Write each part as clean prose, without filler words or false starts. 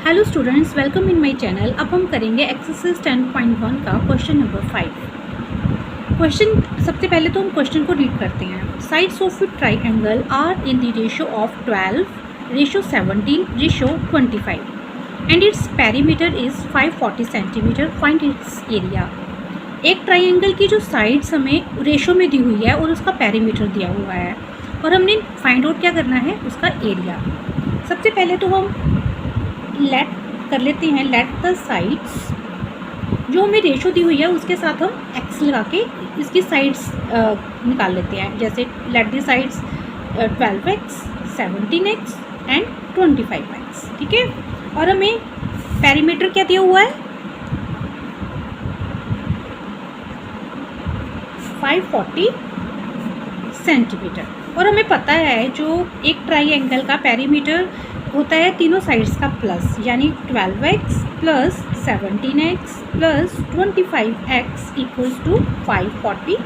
Hello students, welcome in my channel. अब हम करेंगे एक्सरसाइज 10.1 का क्वेश्चन नंबर 5। क्वेश्चन सबसे पहले तो हम क्वेश्चन को रीड करते हैं। Sides of a triangle are in the ratio of 12, ratio 17, ratio 25 and its perimeter is 540 centimetre. Find its area. एक ट्राइंगल की जो साइड्स हमें रेशो में दी हुई है और उसका पेरीमीटर दिया हुआ है और हमने फाइंड आउट क्या करना है, उसका एरिया। सबसे पहले तो हम लेट कर लेते हैं, लेट द साइड्स जो हमें रेशो दी हुई है उसके साथ हम एक्स लगा के इसकी साइड्स निकाल लेते हैं। जैसे let the sides 12x, 17x and 25x। ठीक है, और हमें पेरीमीटर क्या दिया हुआ है, 540 सेंटीमीटर। और हमें पता है जो एक ट्राइंगल का पेरीमीटर होता है तीनों साइड्स का प्लस, यानी 12x plus 17x plus 25x equals to 540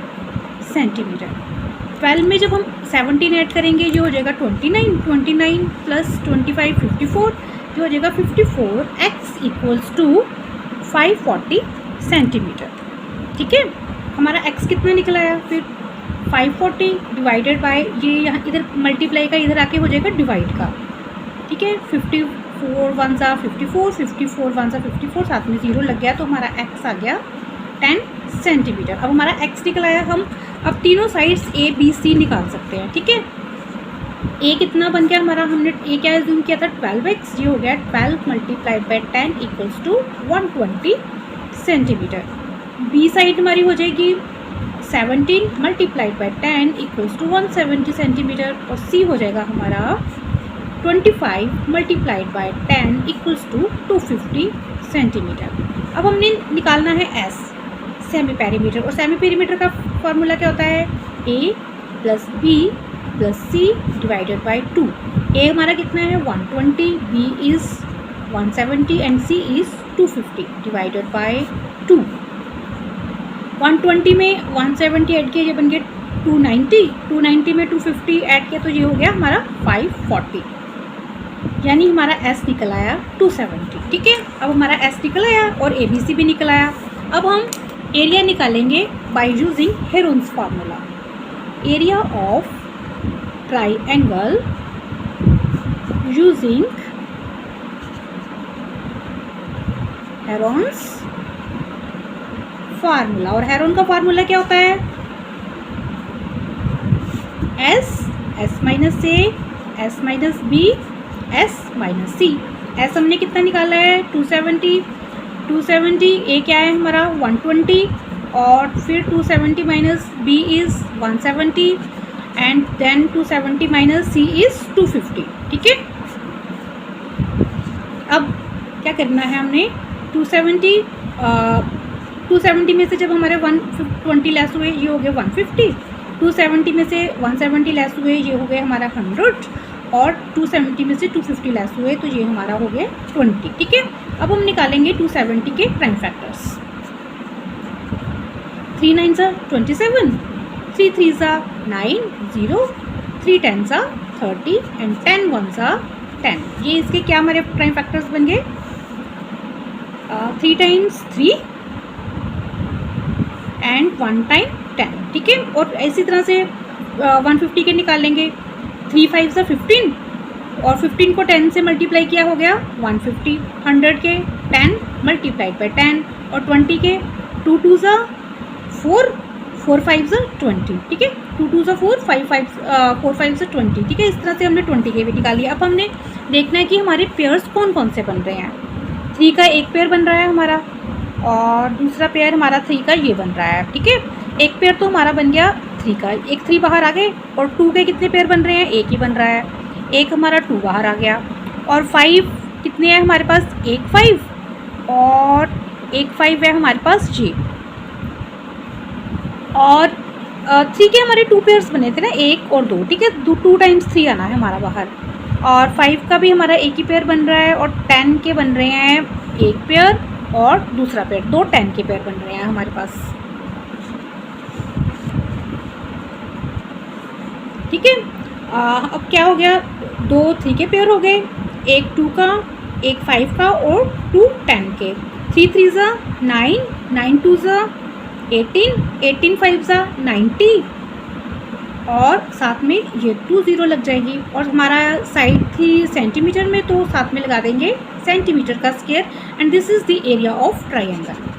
centimetre. 12 में जब हम 17 ऐड करेंगे ये हो जाएगा 29, 29 प्लस 25 54, जो हो जाएगा 54x इक्वल्स टू 540 सेंटीमीटर। ठीक है, हमारा x कितना निकला है, फिर 540 डिवाइडेड बाय ये यहाँ इधर मल्टीप्लाई का इधर आके हो जाएगा डिवाइड का। ठीक है, 54 1 सा 54, 54 1 सा 54, साथ में 0 लग गया तो हमारा x आ गया 10 सेंटीमीटर। अब हमारा x निकल आया। हम अब तीनों साइड्स a b c निकाल सकते हैं। ठीक है, a कितना बन गया हमारा, हमने a क्या एज्यूम किया था 12x, ये हो गया 12 multiplied by 10 equals to 120 centimetre. b side हमारी हो जाएगी 17 multiplied by 10 equals to 170 centimetre और c हो जाएगा हमारा 25 multiplied by 10 equals to 250 centimetre. अब हमने निकालना है s, सेमी पेरीमीटर। और सेमी पेरीमीटर का फॉर्मूला क्या होता है, a plus b plus c divided by 2। a हमारा कितना है 120, b is 170 and c is 250 divided by 2। 120 में 170 ऐड किया, ये बन गया 290, 290 में 250 ऐड किया तो ये हो गया हमारा 540, यानी हमारा s निकल आया 270। ठीक है, अब हमारा s निकल आया और ABC भी निकल आया। अब हम एरिया निकालेंगे by using Heron's formula. Area of triangle using Heron's formula. और हेरोन का फार्मूला क्या होता है, s minus a, s minus b, s minus c। s हमने कितना निकाला है 270, 270 a क्या है हमारा 120 और फिर 270 minus b is 170 and then 270 minus c is 250। ठीक है, अब क्या करना है, हमने 270 में से जब हमारे 120 लेस हुए ये हो गया 150, 270 में से 170 लेस हुए ये हो गया हमारा 100 और 270 में से 250 लेस हुए तो ये हमारा हो गया 20। ठीक है, अब हम निकालेंगे 270 के प्राइम फैक्टर्स। 3 9 सा 27, 3 3 सा 9 0, 3 10 सा 30 एंड 10 1 सा 10। ये इसके क्या हमारे प्राइम फैक्टर्स बन गए, 3 टाइम्स 3 एंड 1 टाइम 10। ठीक है, और इसी तरह से 150 के निकालेंगे। 3 5 सा 15 और 15 को 10 से मल्टीप्लाई किया हो गया 150। 100 के 10 मल्टीप्लाइड बाई 10 और 20 के 2 2 सा 4, 4 5 सा 20। ठीक है, 2 2 सा 4, 4 5 सा 20। ठीक है, इस तरह से हमने 20 के भी निकाली। अब हमने देखना है कि हमारे पेयर्स कौन कौन से बन रहे हैं। 3 का एक पेयर बन रहा है हमारा और दूसरा पेयर हमारा 3 का ये बन रहा है। ठीक है, एक पेयर तो हमारा बन गया 3 का, एक 3 बाहर आ गए और 2 के कितने पेयर बन रहे हैं, एक ही बन रहा है, एक हमारा 2 बाहर आ गया। और 5 कितने हैं हमारे पास, एक 5 और एक 5 है हमारे पास जी। और 3 के हमारे 2 पेयर्स बने थे ना, 1 और 2। ठीक है, 2 टाइम्स 3 आना है हमारा बाहर। और 5 का भी हमारा एक ही पेयर बन रहा है और 10 के बन रहे हैं एक पेयर और दूसरा पेयर, 2 10 के पेयर बन रहे हैं हमारे पास। ठीक है, अब क्या हो गया, 2 3 के पेयर हो गए, एक 2 का एक 5 का और 2 10 के। 3 3 ज़ा 9, 9 2 ज़ा 18, 18 5 ज़ा 90 और साथ में ये 2 0 लग जाएगी। और हमारा साइड थी सेंटीमीटर में, तो साथ में लगा देंगे सेंटीमीटर का square. And this is the area of triangle.